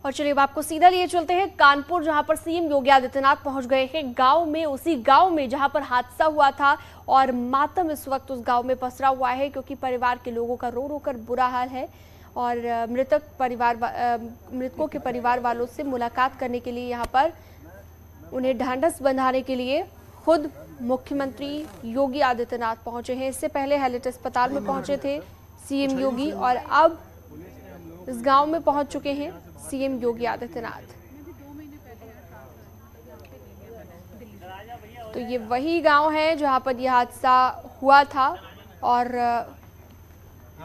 और चलिए अब आपको सीधा लिए चलते हैं कानपुर, जहां पर सीएम योगी आदित्यनाथ पहुंच गए हैं गांव में, उसी गांव में जहां पर हादसा हुआ था। और मातम इस वक्त उस गांव में पसरा हुआ है क्योंकि परिवार के लोगों का रो रो कर बुरा हाल है। और मृतकों के परिवार वालों से मुलाकात करने के लिए यहाँ पर उन्हें ढांढस बंधाने के लिए खुद मुख्यमंत्री योगी आदित्यनाथ पहुंचे हैं। इससे पहले हैलेट अस्पताल में पहुंचे थे सीएम योगी और अब इस गांव में पहुंच चुके हैं सीएम योगी आदित्यनाथ। तो ये वही गांव है जहां पर यह हादसा हुआ था और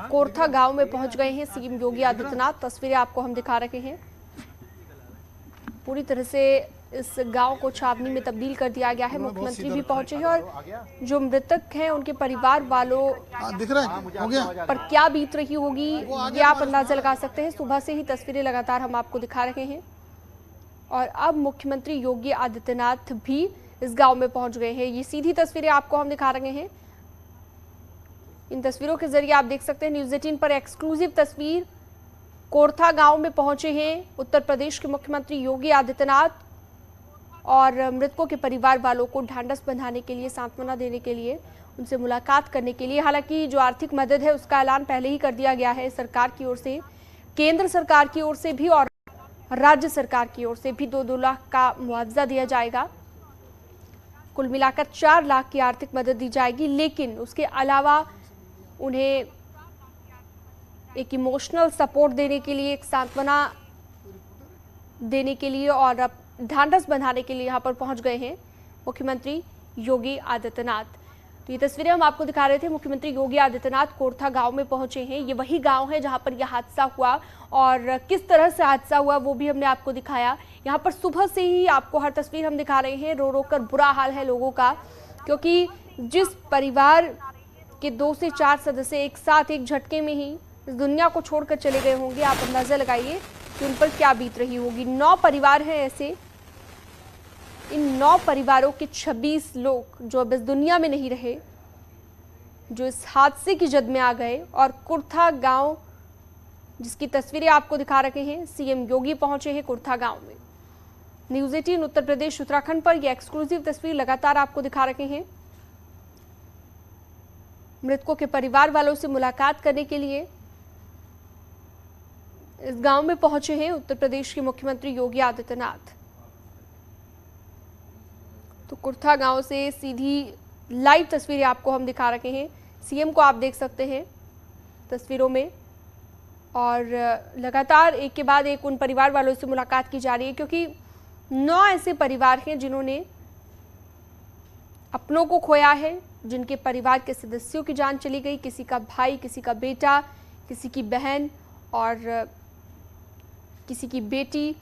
कोरथा गांव में पहुंच गए हैं सीएम योगी आदित्यनाथ। तस्वीरें आपको हम दिखा रहे हैं। पूरी तरह से इस गांव को छावनी में तब्दील कर दिया गया है। मुख्यमंत्री भी पहुंचे हैं और जो मृतक हैं उनके परिवार वालों दिख रहा है हो गया पर क्या बीत रही होगी ये आप अंदाजा लगा सकते हैं। सुबह से ही तस्वीरें लगातार हम आपको दिखा रहे हैं और अब मुख्यमंत्री योगी आदित्यनाथ भी इस गांव में पहुंच गए हैं। ये सीधी तस्वीरें आपको हम दिखा रहे हैं। इन तस्वीरों के जरिए आप देख सकते हैं न्यूज़ 18 पर एक्सक्लूसिव तस्वीर। कोरथा गांव में पहुंचे हैं उत्तर प्रदेश के मुख्यमंत्री योगी आदित्यनाथ और मृतकों के परिवार वालों को ढांढस बंधाने के लिए, सांत्वना देने के लिए, उनसे मुलाकात करने के लिए। हालांकि जो आर्थिक मदद है उसका ऐलान पहले ही कर दिया गया है सरकार की ओर से, केंद्र सरकार की ओर से भी और राज्य सरकार की ओर से भी 2-2 लाख का मुआवजा दिया जाएगा। कुल मिलाकर 4 लाख की आर्थिक मदद दी जाएगी। लेकिन उसके अलावा उन्हें एक इमोशनल सपोर्ट देने के लिए, एक सांत्वना देने के लिए और अब ढांढस बंधाने के लिए यहाँ पर पहुंच गए हैं मुख्यमंत्री योगी आदित्यनाथ। तो ये तस्वीरें हम आपको दिखा रहे थे। मुख्यमंत्री योगी आदित्यनाथ कोरथा गांव में पहुंचे हैं। ये वही गांव है जहां पर यह हादसा हुआ और किस तरह से हादसा हुआ वो भी हमने आपको दिखाया। यहाँ पर सुबह से ही आपको हर तस्वीर हम दिखा रहे हैं। रो रो कर बुरा हाल है लोगों का क्योंकि जिस परिवार के 2 से 4 सदस्य एक साथ एक झटके में ही इस दुनिया को छोड़कर चले गए होंगे, आप अंदाजा लगाइए कि उन पर क्या बीत रही होगी। 9 परिवार हैं ऐसे। इन 9 परिवारों के 26 लोग जो अब इस दुनिया में नहीं रहे, जो इस हादसे की जद में आ गए। और कुरथा गांव जिसकी तस्वीरें आपको दिखा रहे हैं, सीएम योगी पहुंचे हैं कुरथा गांव में। न्यूज़ 18 उत्तर प्रदेश उत्तराखंड पर यह एक्सक्लूसिव तस्वीर लगातार आपको दिखा रहे हैं। मृतकों के परिवार वालों से मुलाकात करने के लिए इस गांव में पहुंचे हैं उत्तर प्रदेश के मुख्यमंत्री योगी आदित्यनाथ। तो कुरथा गांव से सीधी लाइव तस्वीरें आपको हम दिखा रहे हैं। सीएम को आप देख सकते हैं तस्वीरों में और लगातार एक के बाद एक उन परिवार वालों से मुलाकात की जा रही है क्योंकि 9 ऐसे परिवार हैं जिन्होंने अपनों को खोया है, जिनके परिवार के सदस्यों की जान चली गई, किसी का भाई, किसी का बेटा, किसी की बहन और किसी की बेटी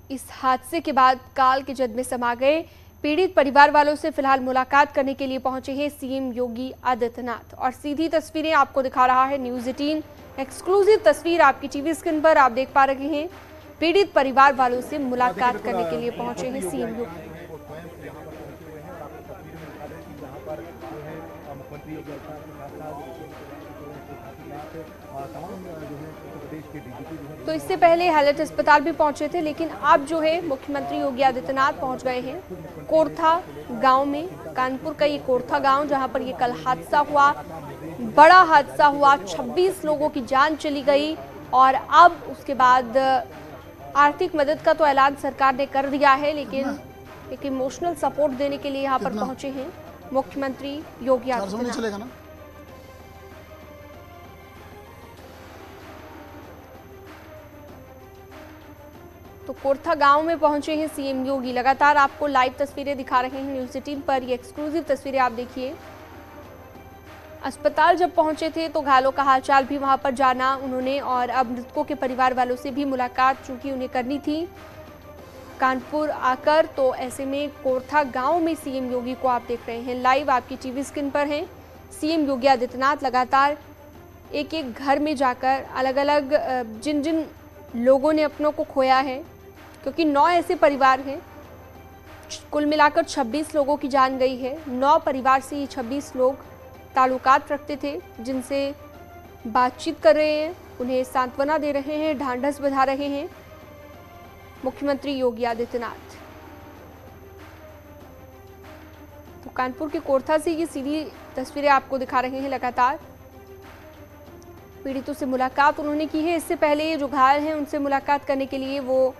इस हादसे के बाद काल के जद में समा गए। पीड़ित परिवार वालों से फिलहाल मुलाकात करने के लिए पहुंचे हैं सीएम योगी आदित्यनाथ और सीधी तस्वीरें आपको दिखा रहा है न्यूज़ 18। एक्सक्लूसिव तस्वीर आपकी टीवी स्क्रीन पर आप देख पा रहे हैं। पीड़ित परिवार वालों से मुलाकात करने के लिए पहुंचे हैं सीएम योगी। तो इससे पहले हैलेट अस्पताल भी पहुंचे थे, लेकिन अब जो है मुख्यमंत्री योगी आदित्यनाथ पहुंच गए हैं कोरथा गांव में। कानपुर का ये कोरथा गांव जहां पर ये कल हादसा हुआ, बड़ा हादसा हुआ, 26 लोगों की जान चली गई और अब उसके बाद आर्थिक मदद का तो ऐलान सरकार ने कर दिया है, लेकिन एक इमोशनल सपोर्ट देने के लिए यहाँ पर पहुंचे हैं मुख्यमंत्री योगी आदित्यनाथ। तो कोरथा गांव में पहुंचे हैं सीएम योगी। लगातार आपको लाइव तस्वीरें दिखा रहे हैं न्यूज़ 18 पर। ये एक्सक्लूसिव तस्वीरें आप देखिए। अस्पताल जब पहुंचे थे तो घायलों का हालचाल भी वहां पर जाना उन्होंने और अब मृतकों के परिवार वालों से भी मुलाकात चूंकि उन्हें करनी थी कानपुर आकर, तो ऐसे में कोरथा गांव में सीएम योगी को आप देख रहे हैं लाइव आपकी टीवी स्क्रीन पर हैं। सीएम योगी आदित्यनाथ लगातार एक एक घर में जाकर अलग अलग जिन जिन लोगों ने अपनों को खोया है, क्योंकि 9 ऐसे परिवार हैं, कुल मिलाकर 26 लोगों की जान गई है। 9 परिवार से ये 26 लोग ताल्लुकात रखते थे जिनसे बातचीत कर रहे हैं, उन्हें सांत्वना दे रहे हैं, ढांढस बंधा रहे हैं मुख्यमंत्री योगी आदित्यनाथ। तो कानपुर के कोरथा से ये सीधी तस्वीरें आपको दिखा रहे हैं। लगातार पीड़ितों से मुलाकात उन्होंने की है। इससे पहले जो घायल हैं उनसे मुलाकात करने के लिए वो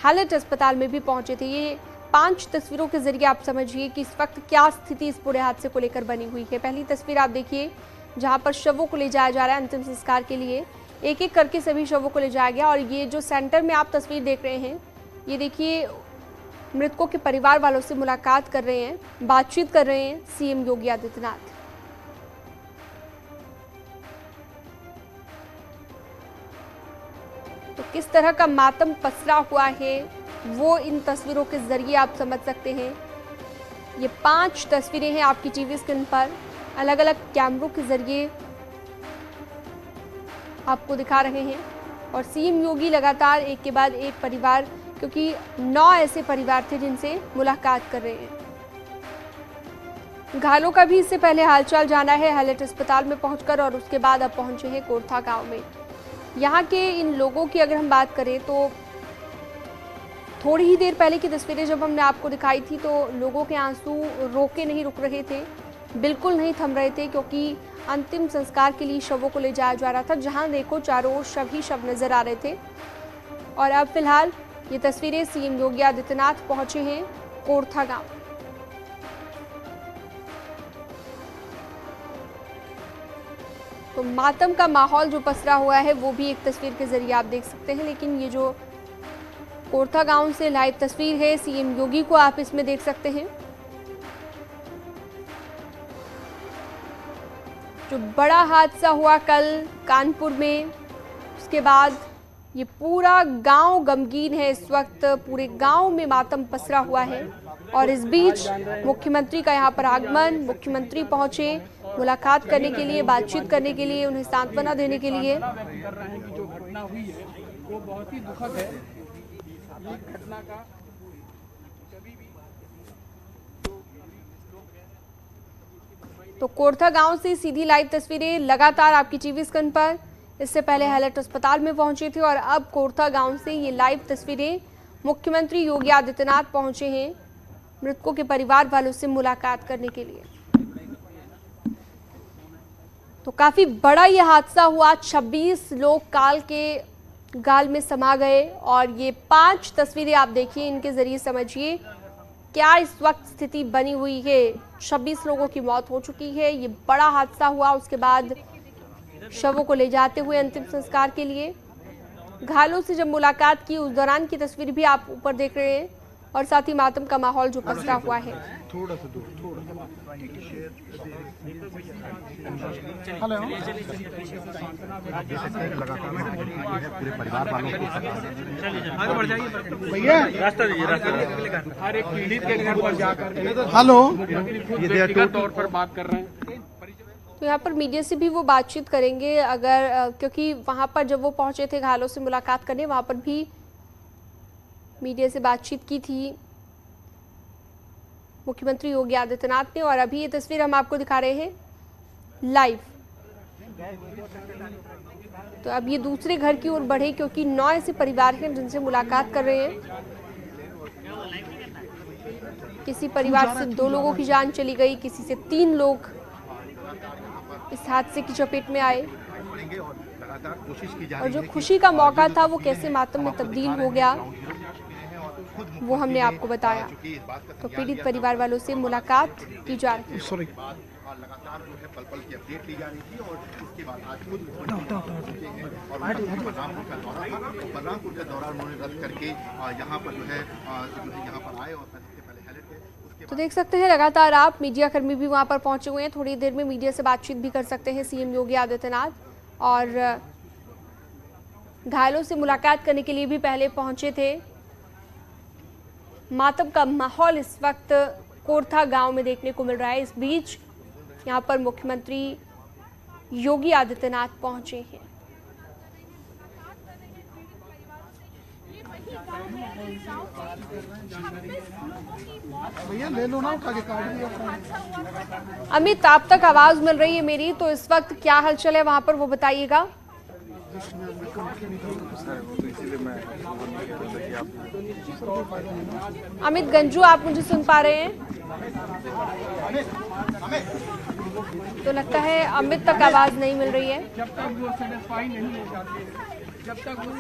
हैलेट अस्पताल में भी पहुंचे थे। ये 5 तस्वीरों के जरिए आप समझिए कि इस वक्त क्या स्थिति इस पूरे हादसे को लेकर बनी हुई है। पहली तस्वीर आप देखिए जहां पर शवों को ले जाया जा रहा है अंतिम संस्कार के लिए। एक एक करके सभी शवों को ले जाया गया। और ये जो सेंटर में आप तस्वीर देख रहे हैं, ये देखिए मृतकों के परिवार वालों से मुलाकात कर रहे हैं, बातचीत कर रहे हैं सीएम योगी आदित्यनाथ। तो किस तरह का मातम पसरा हुआ है वो इन तस्वीरों के जरिए आप समझ सकते हैं। ये 5 तस्वीरें हैं आपकी टीवी स्क्रीन पर, अलग अलग कैमरों के जरिए आपको दिखा रहे हैं। और सीएम योगी लगातार एक के बाद एक परिवार, क्योंकि 9 ऐसे परिवार थे जिनसे मुलाकात कर रहे हैं। घायलों का भी इससे पहले हालचाल जाना है हैलेट अस्पताल में पहुंचकर, और उसके बाद अब पहुंचे हैं कोरथा गांव में। यहाँ के इन लोगों की अगर हम बात करें तो थोड़ी ही देर पहले की तस्वीरें जब हमने आपको दिखाई थी तो लोगों के आंसू रोके नहीं रुक रहे थे, बिल्कुल नहीं थम रहे थे, क्योंकि अंतिम संस्कार के लिए शवों को ले जाया जा रहा था। जहां देखो चारों ओर शव ही शव नजर आ रहे थे। और अब फिलहाल ये तस्वीरें सीएम योगी आदित्यनाथ पहुंचे हैं कोरथा गांव। तो मातम का माहौल जो पसरा हुआ है वो भी एक तस्वीर के जरिए आप देख सकते हैं। लेकिन ये जो कोरथा गांव से लाइव तस्वीर है, सीएम योगी को आप इसमें देख सकते हैं। जो बड़ा हादसा हुआ कल कानपुर में, उसके बाद ये पूरा गांव गमगीन है। इस वक्त पूरे गांव में मातम पसरा हुआ है। और इस बीच मुख्यमंत्री का यहाँ पर आगमन, मुख्यमंत्री पहुंचे मुलाकात करने के लिए, बातचीत करने के लिए, उन्हें सांत्वना देने के लिए। जो घटना हुई है वो बहुत ही दुखद है। ये घटना का कभी भी तो कोरथा गांव से सीधी लाइव तस्वीरें लगातार आपकी टीवी स्क्रीन पर। इससे पहले हैलेट अस्पताल में पहुंचे थे और अब कोरथा गांव से ये लाइव तस्वीरें मुख्यमंत्री योगी आदित्यनाथ पहुंचे हैं मृतकों के परिवार वालों से मुलाकात करने के लिए। तो काफी बड़ा ये हादसा हुआ, 26 लोग काल के गाल में समा गए। और ये 5 तस्वीरें आप देखिए, इनके जरिए समझिए क्या इस वक्त स्थिति बनी हुई है। 26 लोगों की मौत हो चुकी है। ये बड़ा हादसा हुआ, उसके बाद शवों को ले जाते हुए अंतिम संस्कार के लिए। घायलों से जब मुलाकात की उस दौरान की तस्वीर भी आप ऊपर देख रहे हैं। और साथ ही मातम का माहौल जो पसरा हुआ है। थोड़ा सा दूर, पूरे परिवार वालों को आगे बढ़ जाइए भैया, रास्ता दीजिए, रास्ता दीजिए। हर एक पीड़ित के घर पर जाकर हेलो व्यक्तिगत तौर पर बात कर रहे हैं। तो यहाँ पर मीडिया से भी वो बातचीत करेंगे, अगर क्योंकि वहाँ पर जब वो पहुँचे थे घायलों से मुलाकात करने, वहाँ पर भी मीडिया से बातचीत की थी मुख्यमंत्री योगी आदित्यनाथ ने। और अभी ये तस्वीर हम आपको दिखा रहे हैं लाइव। तो अब ये दूसरे घर की ओर बढ़े, क्योंकि 9 ऐसे परिवार हैं जिनसे मुलाकात कर रहे हैं। किसी परिवार से 2 लोगों की जान चली गई, किसी से 3 लोग इस हादसे की चपेट में आए। और जो खुशी का मौका था वो कैसे मातम में तब्दील हो गया वो हमने आपको बताया। तो पीड़ित परिवार वालों से मुलाकात की जा रही है। लगातार जो है पल-पल की अपडेट ली जा रही थी। और उसके बाद आज खुद बलरामपुर का दौरा उन्होंने रद्द करके यहाँ पर जो है यहाँ पर आए। और पहले हैलेट तो देख सकते हैं लगातार आप मीडिया कर्मी भी वहां पर पहुंचे हुए हैं। थोड़ी देर में मीडिया से बातचीत भी कर सकते हैं सीएम योगी आदित्यनाथ। और घायलों से मुलाकात करने के लिए भी पहले पहुंचे थे। मातम का माहौल इस वक्त कोरथा गांव में देखने को मिल रहा है। इस बीच यहां पर मुख्यमंत्री योगी आदित्यनाथ पहुंचे हैं। भैया ले लो ना, उठा के काट दिया फोन। अमित, आप तक आवाज मिल रही है मेरी, तो इस वक्त क्या हलचल है वहां पर वो बताइएगा। अमित गंजू, आप मुझे सुन पा रहे हैं? तो लगता है अमित तक आवाज नहीं मिल रही है। जब तक वो सेटिस्फाई नहीं हो जाते, तब तक वो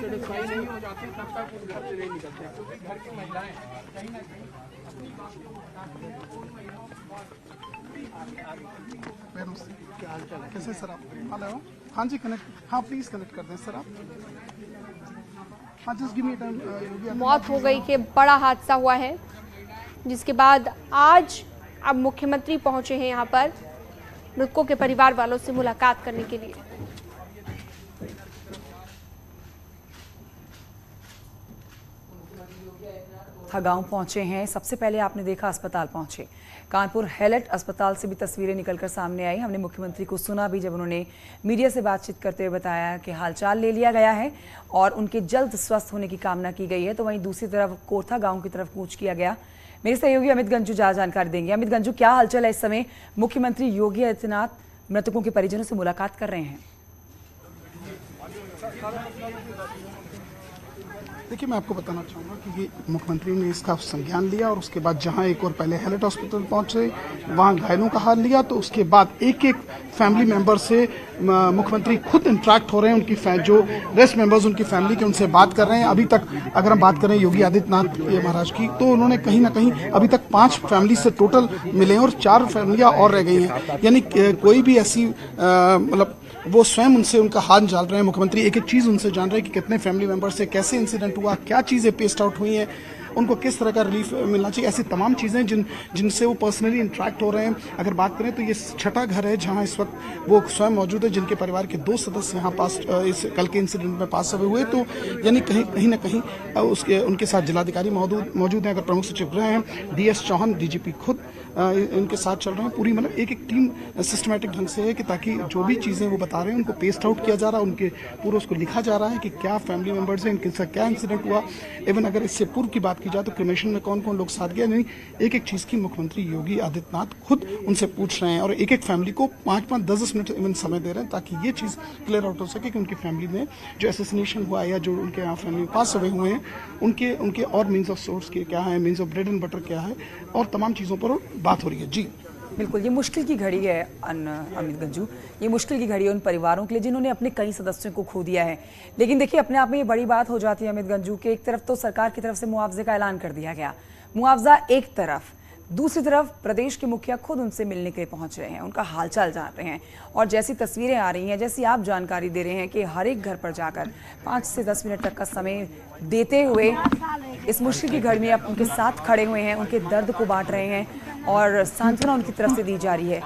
घर से नहीं निकलते, क्योंकि घर की महिलाएं कहीं ना कहीं क्या हाल चाल है, कैसे सर आप? हेलो, हाँ जी कनेक्ट, हाँ प्लीज कनेक्ट कर दें सर आप। हाँ जस्ट गिव मी टाइम। मौत हो गई कि बड़ा हादसा हुआ है, जिसके बाद आज अब मुख्यमंत्री पहुंचे हैं यहां पर मृतकों के परिवार वालों से मुलाकात करने के लिए। गांव पहुंचे हैं। सबसे पहले आपने देखा अस्पताल पहुंचे, कानपुर हैलेट अस्पताल से भी तस्वीरें निकलकर सामने आई। हमने मुख्यमंत्री को सुना भी जब उन्होंने मीडिया से बातचीत करते हुए बताया कि हालचाल ले लिया गया है और उनके जल्द स्वस्थ होने की कामना की गई है। तो वहीं दूसरी तरफ कोरथा गांव की तरफ कूच किया गया। मेरे सहयोगी अमित गंजू जानकारी देंगे। अमित गंजू, क्या हालचाल है इस समय? मुख्यमंत्री योगी आदित्यनाथ मृतकों के परिजनों से मुलाकात कर रहे हैं। देखिए, मैं आपको बताना चाहूँगा कि ये मुख्यमंत्री ने इसका संज्ञान लिया और उसके बाद जहाँ एक और पहले हैलेट हॉस्पिटल पहुँचे, वहाँ घायलों का हाल लिया, तो उसके बाद एक एक फैमिली मेंबर से मुख्यमंत्री खुद इंटरेक्ट हो रहे हैं। उनकी जो रेस्ट मेंबर्स उनकी फैमिली के, उनसे बात कर रहे हैं। अभी तक अगर हम बात करें योगी आदित्यनाथ महाराज की, तो उन्होंने कहीं ना कहीं अभी तक 5 फैमिली से टोटल मिले हैं और 4 फैमिलियाँ और रह गई हैं। यानी कोई भी ऐसी मतलब वो स्वयं उनसे उनका हाल जान रहे हैं। मुख्यमंत्री एक एक चीज़ उनसे जान रहे हैं कि कितने फैमिली मेंबर से कैसे इंसिडेंट हुआ, क्या चीज़ें पेस्ट आउट हुई हैं, उनको किस तरह का रिलीफ मिलना चाहिए, ऐसी तमाम चीज़ें जिनसे वो पर्सनली इंटरेक्ट हो रहे हैं। अगर बात करें तो ये 6ठा घर है जहां इस वक्त वो स्वयं मौजूद है, जिनके परिवार के 2 सदस्य यहाँ पास इस कल के इंसिडेंट में पास हुए। तो यानी कहीं ना कहीं उनके साथ जिलाधिकारी मौजूद हैं, अगर प्रमुख सचिव रहे हैं, DS चौहान DGP खुद इनके साथ चल रहे हैं। पूरी मतलब एक टीम सिस्टमैटिक ढंग से है कि ताकि जो भी चीज़ें वो बता रहे हैं उनको पेस्ट आउट किया जा रहा है, उनके पूरा उसको लिखा जा रहा है कि क्या फैमिली मेंबर्स हैं, इनके साथ क्या इंसिडेंट हुआ। इवन अगर इससे पूर्व की बात की जाए तो क्रिमेशन में कौन कौन लोग साथ गए, नहीं एक एक चीज़ की मुख्यमंत्री योगी आदित्यनाथ खुद उनसे पूछ रहे हैं और एक एक फैमिली को 5-5, 10-10 मिनट इवन समय दे रहे हैं ताकि ये चीज़ क्लियर आउट हो सके कि उनकी फैमिली में जो एसेसिनेशन हुआ या जो उनके यहाँ फैमिली में पास हुए हैं उनके और मीन्स ऑफ सोर्स के क्या है, means of bread and butter क्या है, और तमाम चीज़ों पर बात हो रही है। जी बिल्कुल, ये मुश्किल की घड़ी है अमित गंजू, ये मुश्किल की घड़ी है उन परिवारों के लिए जिन्होंने अपने कई सदस्यों को खो दिया है। लेकिन देखिए, अपने आप में ये बड़ी बात हो जाती है अमित गंजू कि एक तरफ तो सरकार की तरफ से मुआवजे का ऐलान कर दिया गया, मुआवजा एक तरफ, दूसरी तरफ प्रदेश के मुखिया खुद उनसे मिलने के लिए पहुंच रहे हैं, उनका हालचाल जान रहे हैं। और जैसी तस्वीरें आ रही हैं, जैसी आप जानकारी दे रहे हैं कि हर एक घर पर जाकर 5 से 10 मिनट तक का समय देते हुए इस मुश्किल की घड़ी में आप उनके साथ खड़े हुए हैं, उनके दर्द को बांट रहे हैं और सांत्वना उनकी तरफ से दी जा रही है।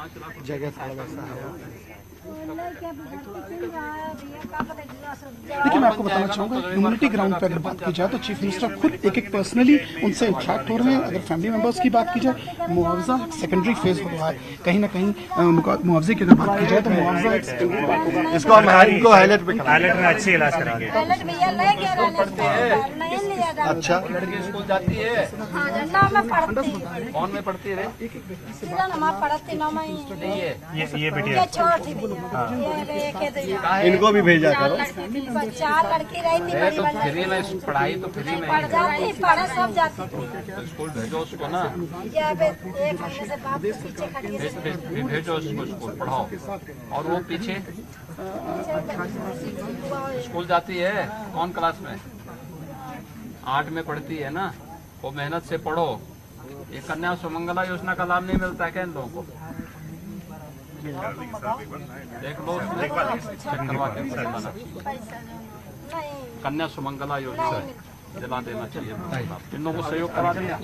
देखिए, मैं आपको बताना चाहूँगा, ह्यूमैनिटी ग्राउंड पर अगर बात की जाए तो चीफ मिनिस्टर खुद एक एक पर्सनली उनसे इंटरेक्ट हो रहे हैं। अगर फैमिली मेंबर्स की बात की जाए, मुआवजा सेकेंडरी फेज हो रहा है। कहीं ना कहीं मुआवजे की अगर बात की जाए तो मुआवजा इसको इनको हाईलाइट में अच्छी इलाज करा दिया। अच्छा, लड़की स्कूल जाती है, कौन में पढ़ती है? ये बेटिया इनको भी भेजा करो। 4 लड़की रही थी, तो फ्री में पढ़ाई, तो फ्री में पढ़ जाती, पढ़ा सब जाती थी। तो स्कूल भेजो उसको ना, या एक महीने से बाप पीछे खड़ी है। भेजो उसको स्कूल पढ़ाओ। और वो पीछे स्कूल जाती है, कौन क्लास में? 8 में पढ़ती है ना, वो मेहनत से पढ़ो। ये कन्या सुमंगला योजना का लाभ नहीं मिलता है क्या इन लोगों को? देख लो, चेक करवा के बताना। कन्या सुमंगला योजना दिला देना चाहिए इन लोगों को, सहयोग करा दिया।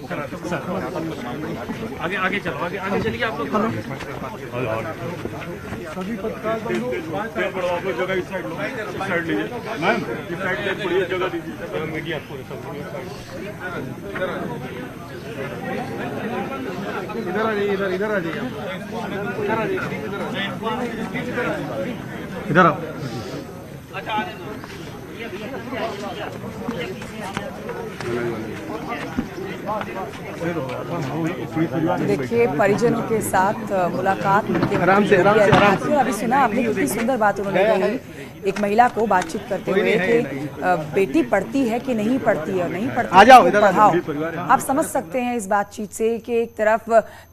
आगे आगे चलो, आगे चलिए आप लोग। सभी पत्रकार बंधु आप लोग जगह इस साइड लीजिए मैम, इस साइड बढ़िया जगह दीजिए मीडिया को। इधर आ जाइए, इधर आ जाइए, इधर आओ। देखिए परिजनों के साथ मुलाकात मुख्यमंत्री योगी आदित्यनाथ की। अभी सुना आपने कितनी सुंदर बात उन्होंने कही एक महिला को बातचीत करते हुए कि बेटी पढ़ती है कि नहीं पढ़ती है, नहीं पढ़ती है तो पढ़ाओ। आप समझ सकते हैं इस बातचीत से कि एक तरफ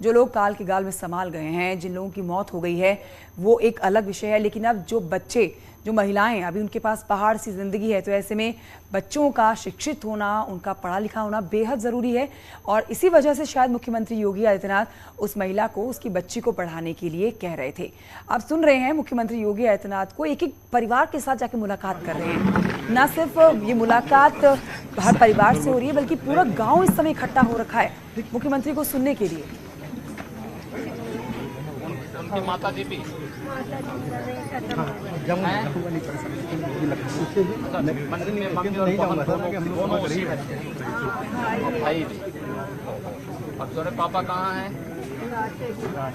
जो लोग काल के गाल में संभाल गए हैं, जिन लोगों की मौत हो गई है वो एक अलग विषय है, लेकिन अब जो बच्चे जो महिलाएं अभी उनके पास पहाड़ सी जिंदगी है, तो ऐसे में बच्चों का शिक्षित होना, उनका पढ़ा लिखा होना बेहद ज़रूरी है। और इसी वजह से शायद मुख्यमंत्री योगी आदित्यनाथ उस महिला को उसकी बच्ची को पढ़ाने के लिए कह रहे थे। आप सुन रहे हैं मुख्यमंत्री योगी आदित्यनाथ को एक एक परिवार के साथ जाके मुलाकात कर रहे हैं। न सिर्फ ये मुलाकात हर परिवार से हो रही है बल्कि पूरा गाँव इस समय इकट्ठा हो रखा है मुख्यमंत्री को सुनने के लिए। माता जी भी भाई भी। अब तुम्हारे पापा कहाँ हैं?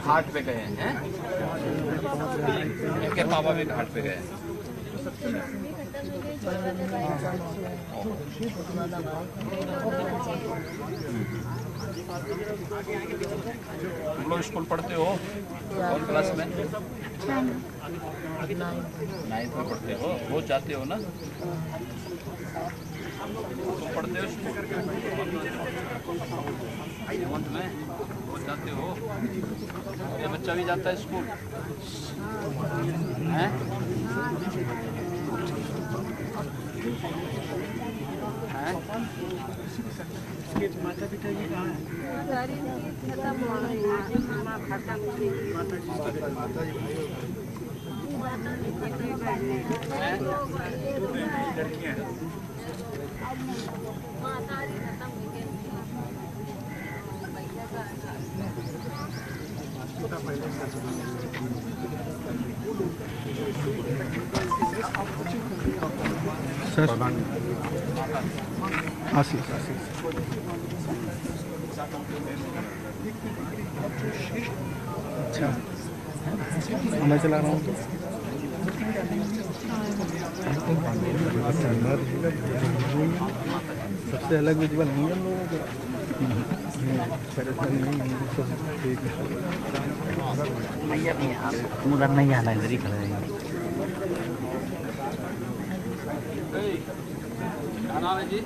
घाट पे गए हैं। इनके पापा भी घाट पे गए। तुम लोग स्कूल पढ़ते हो? कौन क्लास में? 9th में पढ़ते हो? रोज जाते हो ना? तुम पढ़ते हो स्कूल? 7th में रोज जाते हो? ये बच्चा भी जाता है स्कूल? हैं? माता पिता जी कहाँ आशीष अच्छा मैं चला रहा हूँ सबसे अलग विजुअल नहीं है लोगों को परेशानी नहीं है सब ठीक है उधर नहीं आना इधर ही खड़े रहेंगे। क्या नाम है जी?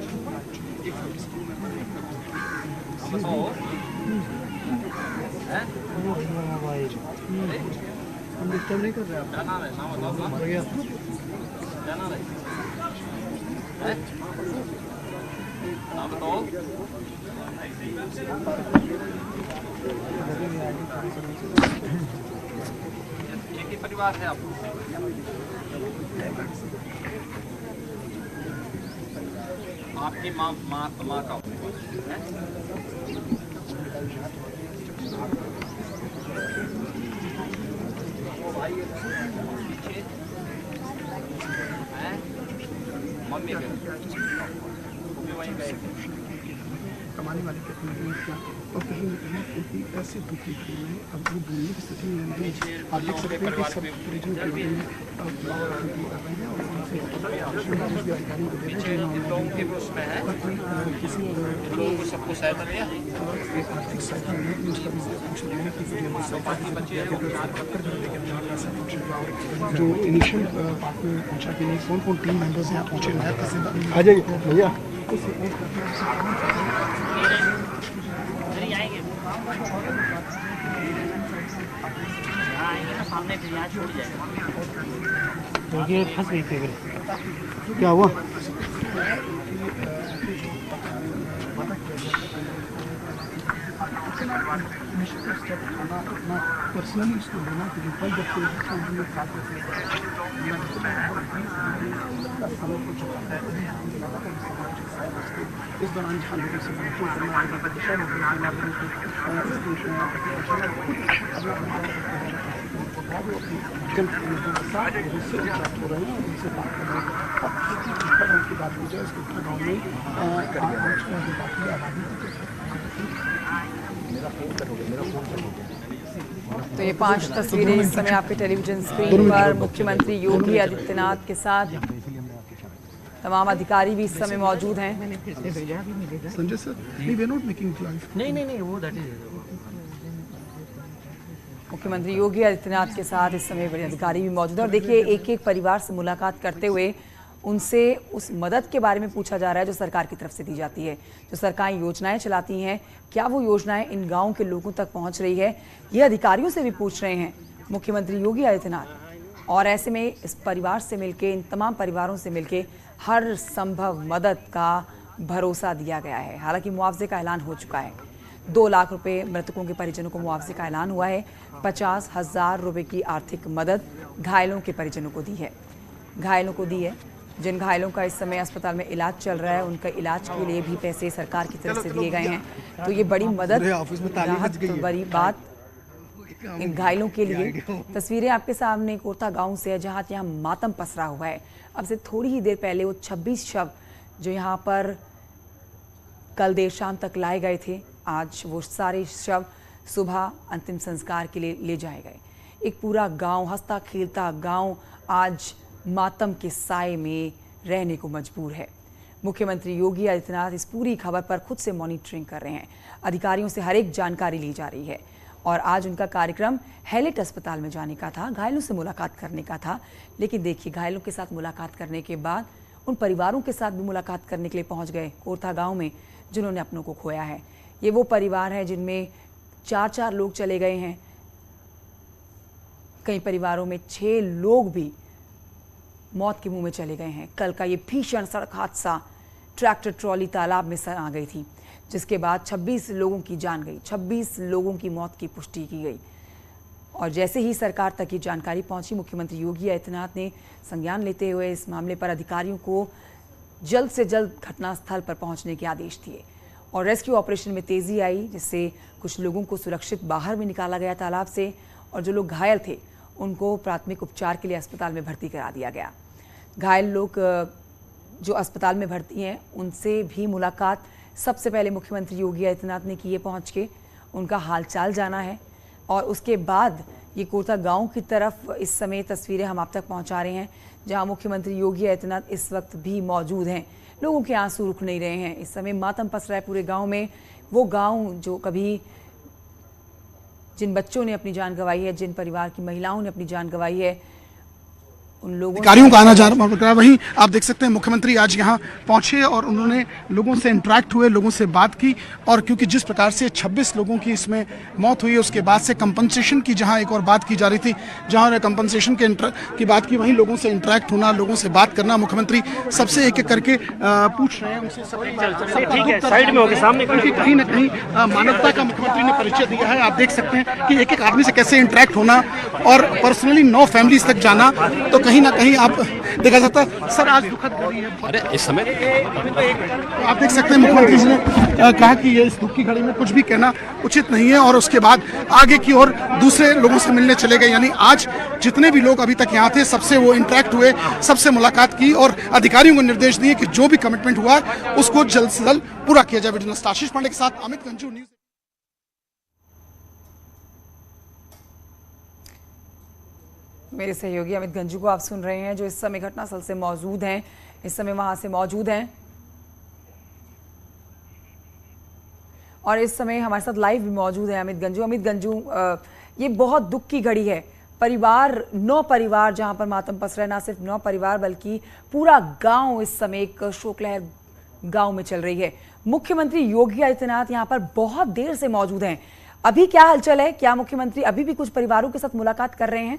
बताओ। हैं? हम डिस्टर्ब नहीं कर रहे हैं। क्या नाम है? नाम बताओ। क्या नाम है? हैं? नाम बताओ। एक ही परिवार है आपको? आपकी माँ का है? मम्मी भी वहीं गए कमाने वाले के अपने और कहीं न कहीं क्योंकि ऐसे दुखी खड़ी है अब वो बोलने की स्थिति में नहीं है। आप देख सकते हैं कि सब परिजन के लोग अधिकारियों को दे रहे हैं लोगों के उसमें है किसी लोगों को सबको सहायता दिया। आर्थिक सहायता मिली थी उसका भी पूछ रहे हैं कि जो इनिशियल पार्ट में पहुंचा कि नहीं कौन कौन टीम मेंबर्स यहाँ पहुंचे नया तहसीलदार आ जाइए भैया सामने यहाँ छूट जाएगा। ये फंस गई थी क्या हुआ? पर्सनली उसको लेना कि कल जब कोई इस दौरान जहाँ लोगों से बातचीत करना है जन प्रतिनिधियों के साथ उससे इंटरेक्ट हो रहे हैं और उनसे बात कर रहे हैं। की बात की जाए इसके गाँव में तो ये 5 तस्वीरें इस समय आपके टेलीविजन स्क्रीन पर मुख्यमंत्री योगी आदित्यनाथ के साथ तमाम अधिकारी भी इस समय मौजूद हैं। Sanjay sir, we are not making live. नहीं वो दैट इज मुख्यमंत्री योगी आदित्यनाथ के साथ इस समय बड़े अधिकारी भी मौजूद हैं और देखिए एक एक परिवार से मुलाकात करते हुए उनसे उस मदद के बारे में पूछा जा रहा है जो सरकार की तरफ से दी जाती है। जो सरकार योजनाएं चलाती हैं, क्या वो योजनाएं इन गाँव के लोगों तक पहुँच रही है, ये अधिकारियों से भी पूछ रहे हैं मुख्यमंत्री योगी आदित्यनाथ। और ऐसे में इस परिवार से मिलके, इन तमाम परिवारों से मिलके हर संभव मदद का भरोसा दिया गया है। हालांकि मुआवजे का ऐलान हो चुका है। 2 लाख रुपए मृतकों के परिजनों को मुआवजे का ऐलान हुआ है। 50,000 रुपए की आर्थिक मदद घायलों के परिजनों को दी है। जिन घायलों का इस समय अस्पताल में इलाज चल रहा है, उनका इलाज के लिए भी पैसे सरकार की तरफ से दिए गए हैं। तो ये बड़ी मदद, राहत, बड़ी बात इन घायलों के लिए। तस्वीरें आपके सामने कोरथा गांव से है, जहां यहाँ मातम पसरा हुआ है। अब से थोड़ी ही देर पहले वो 26 शव जो यहाँ पर कल देर शाम तक लाए गए थे, आज वो सारे शव सुबह अंतिम संस्कार के लिए ले जाए गए। एक पूरा गांव, हंसता खेलता गांव आज मातम के साए में रहने को मजबूर है। मुख्यमंत्री योगी आदित्यनाथ इस पूरी खबर पर खुद से मॉनिटरिंग कर रहे हैं। अधिकारियों से हर एक जानकारी ली जा रही है और आज उनका कार्यक्रम हैलेट अस्पताल में जाने का था, घायलों से मुलाकात करने का था। लेकिन देखिए, घायलों के साथ मुलाकात करने के बाद उन परिवारों के साथ भी मुलाकात करने के लिए पहुंच गए कोरथा गांव में, जिन्होंने अपनों को खोया है। ये वो परिवार है जिनमें 4 लोग चले गए हैं। कई परिवारों में 6 लोग भी मौत के मुंह में चले गए हैं। कल का ये भीषण सड़क हादसा, ट्रैक्टर ट्रॉली तालाब में आ गई थी, जिसके बाद 26 लोगों की जान गई, 26 लोगों की मौत की पुष्टि की गई। और जैसे ही सरकार तक ये जानकारी पहुंची, मुख्यमंत्री योगी आदित्यनाथ ने संज्ञान लेते हुए इस मामले पर अधिकारियों को जल्द से जल्द घटनास्थल पर पहुंचने के आदेश दिए और रेस्क्यू ऑपरेशन में तेजी आई, जिससे कुछ लोगों को सुरक्षित बाहर भी निकाला गया तालाब से और जो लोग घायल थे उनको प्राथमिक उपचार के लिए अस्पताल में भर्ती करा दिया गया। घायल लोग जो अस्पताल में भर्ती हैं, उनसे भी मुलाकात सबसे पहले मुख्यमंत्री योगी आदित्यनाथ ने की है। पहुंच के उनका हालचाल जाना है और उसके बाद ये कोरथा गांव की तरफ इस समय तस्वीरें हम आप तक पहुंचा रहे हैं, जहां मुख्यमंत्री योगी आदित्यनाथ इस वक्त भी मौजूद हैं। लोगों के आंसू रुक नहीं रहे हैं। इस समय मातम पस रहा है पूरे गांव में। वो गांव जो कभी जिन बच्चों ने अपनी जान गंवाई है, जिन परिवार की महिलाओं ने अपनी जान गंवाई है, उन लोगों अधिकारियों का आना जाना। वहीं आप देख सकते हैं मुख्यमंत्री आज यहाँ पहुंचे और उन्होंने लोगों से इंटरेक्ट हुए, लोगों से बात की। और क्योंकि जिस प्रकार से 26 लोगों की इसमें मौत हुई है, उसके बाद से कंपनसेशन की जहां एक और बात की जा रही थी, जहां कंपनसेशन की बात की, वहीं लोगों से इंटरेक्ट होना, लोगों से बात करना। मुख्यमंत्री सबसे एक एक करके पूछ रहे हैं उनसे, कहीं ना कहीं मानवता का मुख्यमंत्री ने परिचय दिया है। आप देख सकते हैं कि एक एक आदमी से कैसे इंटरेक्ट होना और पर्सनली 9 फैमिलीज तक जाना, तो कहीं ना कहीं आप देखा जाता है। सर, आज दुखद घड़ी है। अरे इस समय आप देख सकते हैं मुख्यमंत्री जी ने कहा कि ये इस दुख की घड़ी में कुछ भी कहना उचित नहीं है और उसके बाद आगे की ओर दूसरे लोगों से मिलने चले गए। यानी आज जितने भी लोग अभी तक यहाँ थे, सबसे वो इंटरेक्ट हुए, सबसे मुलाकात की और अधिकारियों को निर्देश दिए कि जो भी कमिटमेंट हुआ है उसको जल्द से जल्द पूरा किया जाए। वीडियो आशीष पांडे के साथ अमित गंजू, न्यूज़। मेरे सहयोगी अमित गंजू को आप सुन रहे हैं, जो इस समय घटनास्थल से मौजूद हैं, इस समय वहां से मौजूद हैं और इस समय हमारे साथ लाइव भी मौजूद है अमित गंजू। ये बहुत दुख की घड़ी है। परिवार, 9 परिवार जहां पर मातम पस रहा है, ना सिर्फ 9 परिवार बल्कि पूरा गांव इस समय एक शोक लहर गांव में चल रही है। मुख्यमंत्री योगी आदित्यनाथ यहां पर बहुत देर से मौजूद हैं। अभी क्या हलचल है? क्या मुख्यमंत्री अभी भी कुछ परिवारों के साथ मुलाकात कर रहे हैं?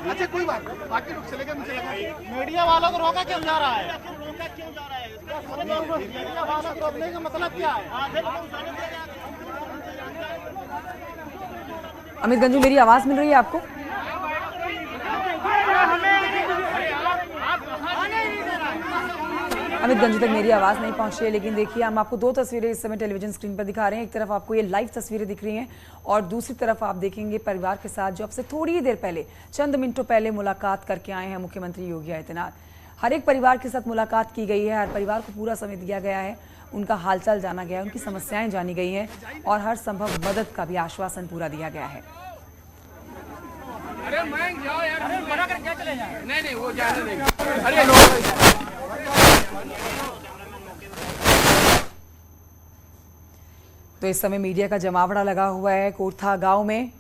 अच्छा, कोई बात, बाकी लोग चले गए, मीडिया वालों को रोका क्यों जा रहा है? मीडिया वालों को रोकने का मतलब क्या है? अमित गंजू, मेरी आवाज मिल रही है आपको? अमित गंजू तक मेरी आवाज नहीं पहुंची है, लेकिन देखिए हम आपको 2 तस्वीरें इस समय टेलीविजन स्क्रीन पर दिखा रहे हैं। एक तरफ आपको ये लाइव तस्वीरें दिख रही हैं और दूसरी तरफ आप देखेंगे परिवार के साथ जो अब से थोड़ी ही देर पहले, चंद मिनटों पहले मुलाकात करके आए हैं मुख्यमंत्री योगी आदित्यनाथ। हर एक परिवार के साथ मुलाकात की गई है, हर परिवार को पूरा समय दिया गया है, उनका हालचाल जाना गया है, उनकी समस्याएं जानी गई हैं और हर संभव मदद का भी आश्वासन पूरा दिया गया है। नहीं वो जाने देंगे। अरे तो इस समय मीडिया का जमावड़ा लगा हुआ है कोरथा गांव में।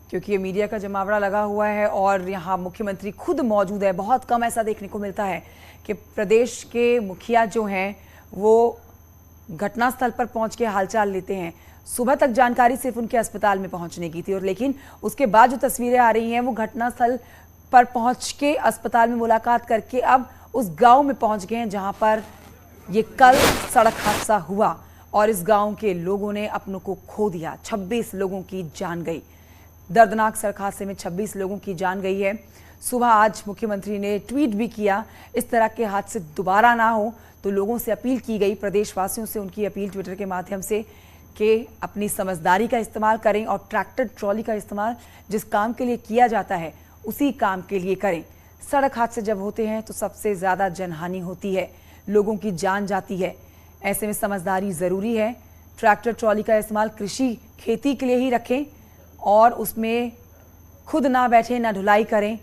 क्योंकि ये मीडिया का जमावड़ा लगा हुआ है और यहाँ मुख्यमंत्री खुद मौजूद है। बहुत कम ऐसा देखने को मिलता है कि प्रदेश के मुखिया जो हैं वो घटनास्थल पर पहुंच के हालचाल लेते हैं। सुबह तक जानकारी सिर्फ उनके अस्पताल में पहुंचने की थी और लेकिन उसके बाद जो तस्वीरें आ रही हैं वो घटनास्थल पर पहुंच के अस्पताल में मुलाकात करके अब उस गांव में पहुंच गए हैं जहां पर ये कल सड़क हादसा हुआ और इस गांव के लोगों ने अपनों को खो दिया। 26 लोगों की जान गई। दर्दनाक सड़क हादसे में 26 लोगों की जान गई है। सुबह आज मुख्यमंत्री ने ट्वीट भी किया, इस तरह के हादसे दोबारा ना हो तो लोगों से अपील की गई, प्रदेशवासियों से उनकी अपील ट्विटर के माध्यम से कि अपनी समझदारी का इस्तेमाल करें और ट्रैक्टर ट्रॉली का इस्तेमाल जिस काम के लिए किया जाता है उसी काम के लिए करें। सड़क हादसे जब होते हैं तो सबसे ज़्यादा जनहानि होती है, लोगों की जान जाती है। ऐसे में समझदारी ज़रूरी है। ट्रैक्टर ट्रॉली का इस्तेमाल कृषि खेती के लिए ही रखें और उसमें खुद ना बैठें, ना ढुलाई करें,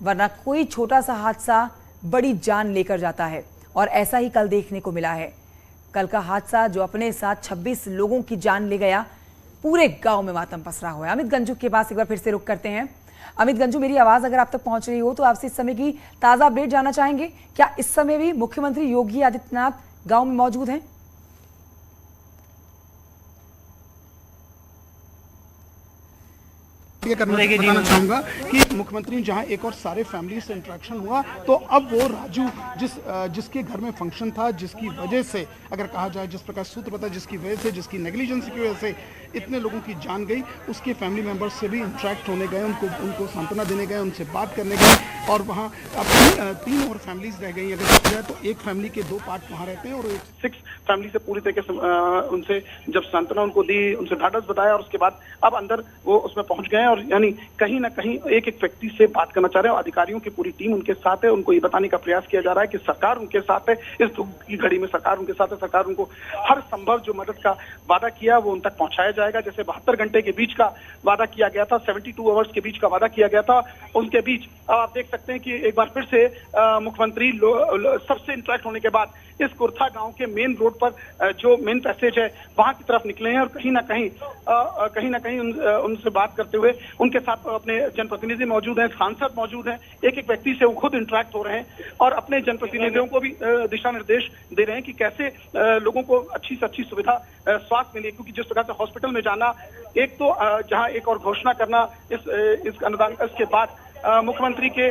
वरना कोई छोटा सा हादसा बड़ी जान लेकर जाता है और ऐसा ही कल देखने को मिला है। कल का हादसा जो अपने साथ 26 लोगों की जान ले गया, पूरे गांव में मातम पसरा हुआ है। अमित गंजू के पास एक बार फिर से रुक करते हैं। अमित गंजू, मेरी आवाज अगर आप तक पहुंच रही हो तो आपसे इस समय की ताजा अपडेट जानना चाहेंगे। क्या इस समय भी मुख्यमंत्री योगी आदित्यनाथ गांव में मौजूद हैं? बताना चाहूंगा कि मुख्यमंत्री जहां एक और सारे फैमिली से इंटरेक्शन हुआ तो अब वो राजू जिसके घर में फंक्शन था, जिसकी वजह से अगर कहा जाए, जिस प्रकार सूत्र पता, जिसकी वजह से, जिसकी नेग्लिजेंस की वजह से इतने लोगों की जान गई, उसके फैमिली मेंबर्स से भी इंटरेक्ट होने गए, उनको सांत्वना देने गए, उनसे बात करने गए और वहाँ अब 3 और फैमिलीज रह गई। अगर देखा जाए तो एक फैमिली के 2 पार्ट वहाँ रहते हैं और 6 फैमिली से पूरी तरीके से उनसे जब सांत्वना उनको दी, उनसे ढाढ़स बताया और उसके बाद अब अंदर वो उसमें पहुंच गए और यानी कहीं ना कहीं एक व्यक्ति से बात करना चाह रहे हैं। अधिकारियों की पूरी टीम उनके साथ है। उनको ये बताने का प्रयास किया जा रहा है कि सरकार उनके साथ है, इस दुख की घड़ी में सरकार उनके साथ है। सरकार उनको हर संभव जो मदद का वादा किया वो उन तक पहुंचाया जाएगा। जैसे 72 घंटे के बीच का वादा किया गया था, 72 आवर्स के बीच का वादा किया गया था, उनके बीच आप देख सकते हैं कि एक बार फिर से मुख्यमंत्री सबसे इंटरेक्ट होने के बाद इस कुर्था गांव के मेन रोड पर जो मेन पैसेज है वहां की तरफ निकले हैं और कहीं ना कहीं उनसे बात करते हुए उनके साथ अपने जनप्रतिनिधि मौजूद हैं, सांसद मौजूद हैं। एक व्यक्ति से वो खुद इंटरेक्ट हो रहे हैं और अपने जनप्रतिनिधियों को भी दिशा निर्देश दे रहे हैं कि कैसे लोगों को अच्छी से अच्छी सुविधा स्वास्थ्य मिले। क्योंकि जिस प्रकार से हॉस्पिटल में जाना, एक तो जहां एक और घोषणा करना इस अनुदान इसके बाद मुख्यमंत्री के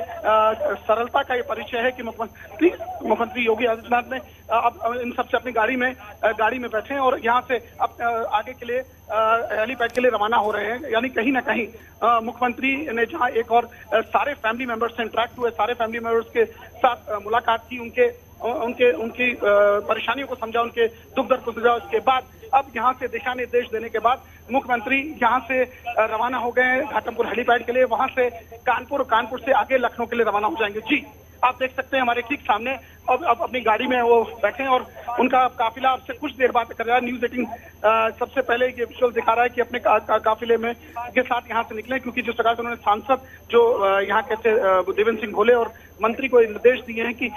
सरलता का ये परिचय है कि मुख्यमंत्री योगी आदित्यनाथ ने अब इन सबसे अपनी गाड़ी में बैठे हैं और यहाँ से अब आगे के लिए हेलीपैड के लिए रवाना हो रहे हैं। यानी कहीं ना कहीं मुख्यमंत्री ने जहाँ एक और सारे फैमिली मेंबर्स से इंटरेक्ट हुए, सारे फैमिली मेंबर्स के साथ मुलाकात की, उनकी परेशानियों को समझा, उनके दुख दर्द को समझा, उसके बाद अब यहाँ से दिशा निर्देश देने के बाद मुख्यमंत्री यहाँ से रवाना हो गए हैं घाटमपुर हेलीपैड के लिए। वहां से कानपुर से आगे लखनऊ के लिए रवाना हो जाएंगे। जी, आप देख सकते हैं हमारे ठीक सामने अब अपनी गाड़ी में वो बैठे हैं और उनका काफिला आपसे कुछ देर बाद कर रहा है। न्यूज 18 सबसे पहले ये विजुअल दिखा रहा है कि अपने काफिले में के साथ यहाँ से निकले, क्योंकि जिस प्रकार से उन्होंने सांसद जो यहाँ के थे देवेंद्र सिंह भोले और मंत्री को निर्देश दिए हैं कि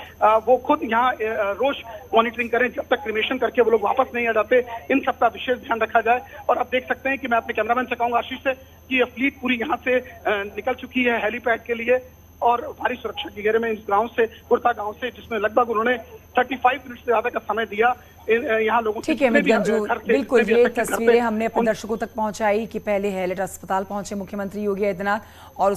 वो खुद यहाँ रोज मॉनिटरिंग करें जब तक क्रिमेशन करके वो लोग वापस नहीं आ जाते। इन सबका विशेष ध्यान रखा जाए। और अब देख सकते हैं कि मैं अपने कैमरामैन से कहूंगा आशीष से कि ये फ्लीट पूरी यहाँ से निकल चुकी है हेलीपैड के लिए और भारी सुरक्षा के घेरे में इस गांव से, कुर्ता गांव से, जिसमें लगभग उन्होंने 35 मिनट से ज्यादा का समय दिया यहाँ लोगों को। ठीक है अमित गंजू, बिल्कुल ये तस्वीरें हमने अपने दर्शकों तक पहुंचाई कि पहले हेलेट अस्पताल पहुंचे मुख्यमंत्री योगी आदित्यनाथ और